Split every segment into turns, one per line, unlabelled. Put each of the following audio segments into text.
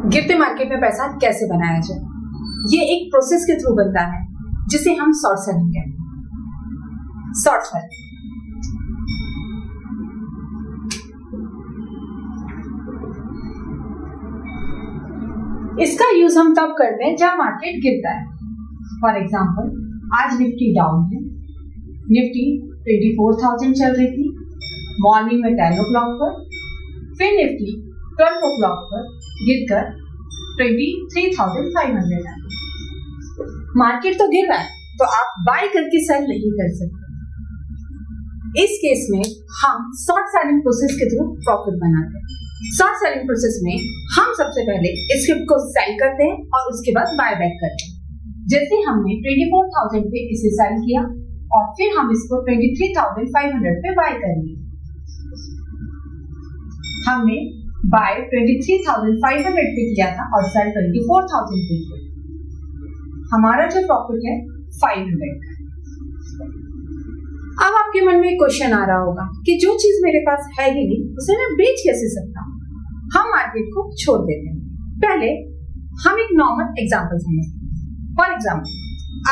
गिरते मार्केट में पैसा कैसे बनाया जाए, ये एक प्रोसेस के थ्रू बनता है जिसे हम शॉर्ट सेलिंग कहते हैं। शॉर्ट सेलिंग इसका यूज हम तब करते हैं जब मार्केट गिरता है। फॉर एग्जाम्पल, आज निफ्टी डाउन है, निफ्टी 24,000 चल रही थी मॉर्निंग में 10 o'clock पर, फिर निफ्टी 12 o'clock पर गिरकर 23,500 है। मार्केट तो गिर रहा है तो आप बाय करके सेल नहीं कर सकते। इस केस में हम शॉर्ट सेलिंग प्रोसेस के थ्रू प्रॉफिट बनाते हैं। शॉर्ट सेलिंग प्रोसेस में हम सबसे पहले स्क्रिप्ट को सेल करते हैं और उसके बाद बाय बैक करते हैं। जैसे हमने 24,000 पे इसे सेल किया और फिर हम इसको 23,500 पे बाय करेंगे। हमने बाय 23,500 पे किया था और सेल 24,000 पे किया। हमारा जो प्रॉफिट है 500 का। अब आपके मन में एक क्वेश्चन आ रहा होगा कि जो चीज मेरे पास है ही नहीं उसे मैं बेच कैसे सकता हूँ। हम मार्केट को छोड़ देते हैं। पहले हम एक नॉर्मल एग्जांपल समझते हैं। फॉर एग्जांपल,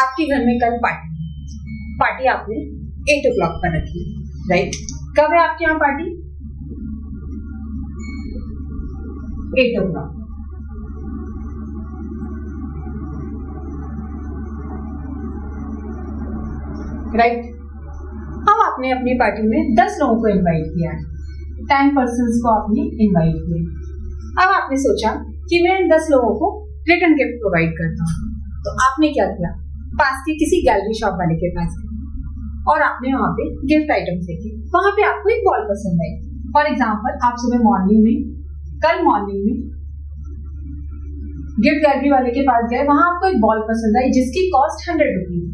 आपके घर में कल पार्टी आपने 8 o'clock पर रखी, राइट? कब है आपके यहाँ पार्टी? 8 o'clock। राइट? अब आपने अपनी पार्टी में 10 लोगों को इनवाइट किया है, 10 पर्सन्स को आपने इनवाइट किया। अब आपने सोचा कि मैं 10 लोगों को रिटर्न गिफ्ट प्रोवाइड करता हूँ। तो आपने क्या किया, पास के किसी गैलरी शॉप वाले के पास गए और आपने वहां पे गिफ्ट आइटम देखे। वहां पे आपको एक बॉल पसंद आई। फॉर एग्जाम्पल, आप सुबह कल मॉर्निंग में गिफ्ट गैलरी वाले के पास गए, वहां आपको एक बॉल पसंद आई जिसकी कॉस्ट 100 रुपीज।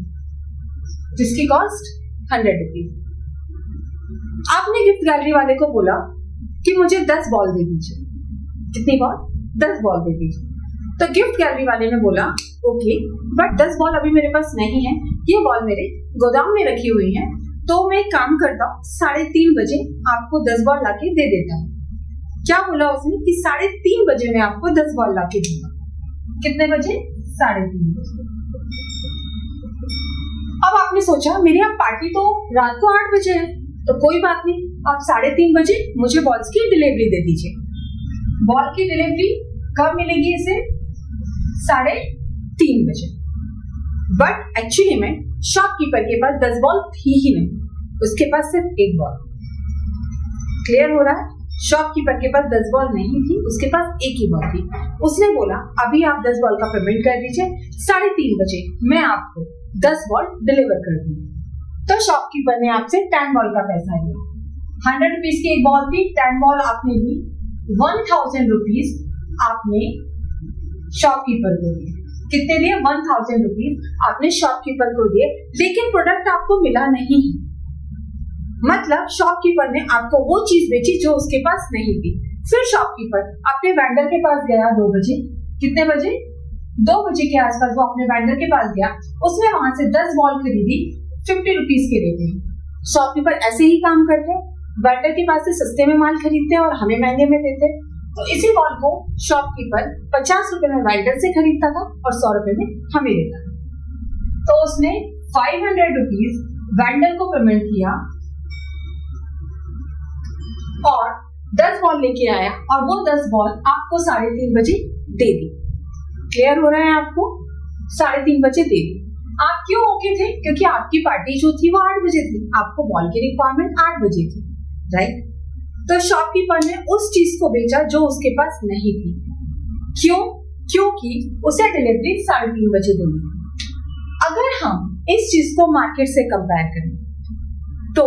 आपने गिफ्ट गैलरी वाले को बोला कि मुझे 10 बॉल दे दीजिए। कितनी बॉल? 10 बॉल दे दीजिए। तो गिफ्ट गैलरी वाले ने बोला ओके, बट 10 बॉल अभी मेरे पास नहीं है, ये बॉल मेरे गोदाम में रखी हुई है, तो मैं एक काम करता हूँ 3:30 बजे आपको 10 बॉल लाके दे देता हूँ। क्या बोला उसने कि 3:30 बजे मैं आपको 10 बॉल लाके दूंगा। कितने बजे? 3:30 बजे। अब आपने सोचा मेरे यहाँ पार्टी तो रात को 8 बजे है, तो कोई बात नहीं, आप 3:30 बजे मुझे बॉल्स की डिलीवरी दे दीजिए। बॉल की डिलीवरी कब मिलेगी इसे? 3:30 बजे। बट एक्चुअली में शॉपकीपर के पास 10 बॉल थी ही नहीं, उसके पास सिर्फ एक बॉल। क्लियर हो रहा है? शॉपकीपर के पास 10 बॉल नहीं थी, उसके पास एक ही बॉल थी। उसने बोला अभी आप 10 बॉल का पेमेंट कर दीजिए, 3:30 बजे मैं आपको 10 बॉल डिलीवर कर दूंगी। तो शॉपकीपर ने आपसे 10 बॉल का पैसा लिया। 100 रुपीज की एक बॉल थी, 10 बॉल आपने ली, 1000 रुपीज आपने शॉपकीपर को दिए। कितने दिए? 1000 रुपीज आपने शॉपकीपर को दिए, लेकिन प्रोडक्ट आपको मिला नहीं। मतलब शॉपकीपर ने आपको वो चीज बेची जो उसके पास नहीं थी। फिर शॉपकीपर अपने वेंडर के पास गया 2 बजे। कितने बजे? 2 बजे के आसपास वो अपने वेंडर के पास गया, उसने वहां से 10 बॉल खरीदी 50 रुपीज के रेट में। शॉपकीपर ऐसे ही काम करते हैं, वेंडर के पास से सस्ते में माल खरीदते हैं और हमें महंगे में देते हैं। तो इसी बॉल को शॉपकीपर 50 रुपए में वेंडर से खरीदता था और 100 रुपए में हमें देता था। तो उसने 500 रुपीज वेंडर को पेमेंट किया और 10 बॉल लेके आया और वो 10 बॉल आपको 3:30 बजे दे दी। क्लियर हो रहा है आपको? 3:30 बजे दे दी। आप क्यों ओके थे? क्योंकि आपकी पार्टी जो थी वो 8 बजे थी, आपको बॉल की रिक्वायरमेंट 8 बजे थी, राइट? तो शॉपकीपर ने उस चीज को बेचा जो उसके पास नहीं थी। क्यों? क्योंकि उसे डिलीवरी 3:30 बजे देनी। अगर हम इस चीज को मार्केट से कंपेयर करें तो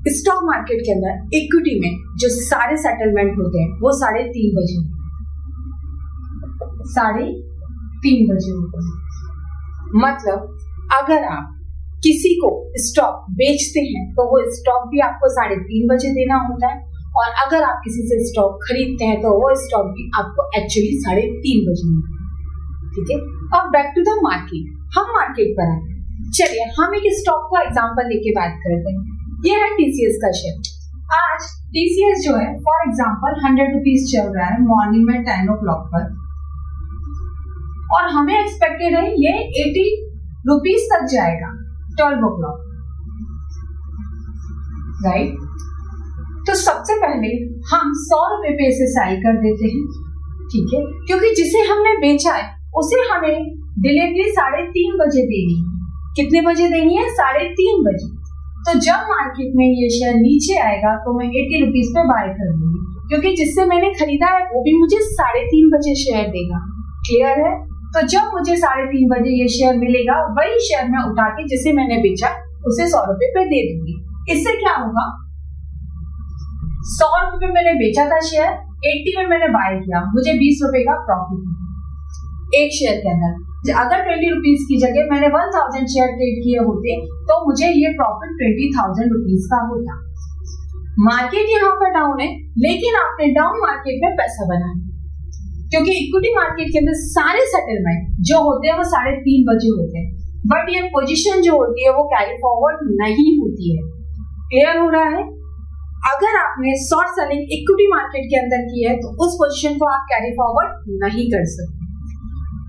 स्टॉक मार्केट के अंदर इक्विटी में जो सारे सेटलमेंट होते हैं वो 3:30 बजे होते हैं। मतलब अगर आप किसी को स्टॉक बेचते हैं तो वो स्टॉक भी आपको 3:30 बजे देना होता है, और अगर आप किसी से स्टॉक खरीदते हैं तो वो स्टॉक भी आपको एक्चुअली 3:30 बजे मिलता है। ठीक है? अब बैक टू द मार्केट, हम मार्केट पर आए। चलिए हम एक स्टॉक को एग्जांपल लेके बात करते हैं। ये है टीसीएस का शेयर। आज टीसीएस जो है फॉर एग्जांपल 100 रुपीज चल रहा है मॉर्निंग में 10 o'clock पर, और हमें एक्सपेक्टेड है ये 80 रुपीज तक जाएगा 12 o'clock, राइट। तो सबसे पहले हम 100 रुपए पे इसे सेल कर देते हैं, ठीक है, क्योंकि जिसे हमने बेचा है उसे हमें डिलीवरी 3:30 बजे देनी है। कितने बजे देनी है? 3:30 बजे। तो जब मार्केट में ये शेयर नीचे आएगा तो मैं 80 रुपीज पे बाय कर लूंगी, क्योंकि जिससे मैंने खरीदा है वो भी मुझे 3:30 बजे शेयर देगा। क्लियर है? तो जब मुझे 3:30 बजे ये शेयर मिलेगा, वही शेयर मैं उठा के जिसे मैंने बेचा उसे 100 रुपए पे दे दूंगी। इससे क्या होगा, 100 रुपए पे मैंने बेचा था शेयर, 80 में मैंने बाय किया, मुझे 20 रुपए का प्रॉफिट एक शेयर के अंदर। अगर 20 रुपीज की जगह मैंने 1000 शेयर ट्रेड किए होते तो मुझे ये प्रॉफिट 20,000 रुपीज का होता। मार्केट यहाँ पर डाउन है, लेकिन आपने डाउन मार्केट में पैसा बनाया, क्योंकि इक्विटी मार्केट के अंदर सारे सेटलमेंट जो होते हैं वो 3:30 बजे होते हैं, बट ये पोजीशन जो होती है वो कैरी फॉरवर्ड नहीं होती है। क्लियर हो रहा है? अगर आपने शॉर्ट सेलिंग इक्विटी मार्केट के अंदर की है तो उस पोजीशन को आप कैरी फॉरवर्ड नहीं कर सकते,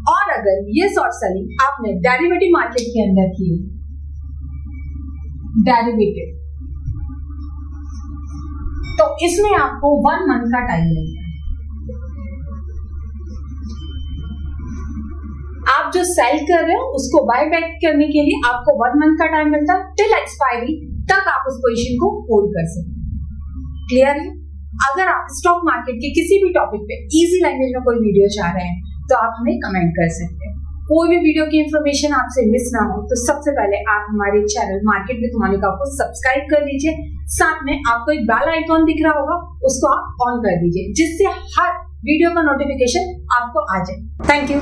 और अगर ये शॉर्ट सेलिंग आपने डेरिवेटिव मार्केट के अंदर की है, डेरिवेटिव, तो इसमें आपको 1 मंथ का टाइम मिलता है। आप जो सेल कर रहे हो उसको बाय बैक करने के लिए आपको 1 मंथ का टाइम मिलता है, टिल एक्सपायरी तक आप उस पोजीशन को होल्ड कर सकते हैं। क्लियर है? अगर आप स्टॉक मार्केट के किसी भी टॉपिक पे इजी लैंग्वेज में कोई वीडियो चाह रहे हैं तो आप हमें कमेंट कर सकते हैं। कोई भी वीडियो की इंफॉर्मेशन आपसे मिस ना हो तो सबसे पहले आप हमारे चैनल मार्केट विद मोनिका को सब्सक्राइब कर लीजिए, साथ में आपको एक बेल आइकॉन दिख रहा होगा उसको आप ऑन कर दीजिए, जिससे हर वीडियो का नोटिफिकेशन आपको आ जाए। Thank you.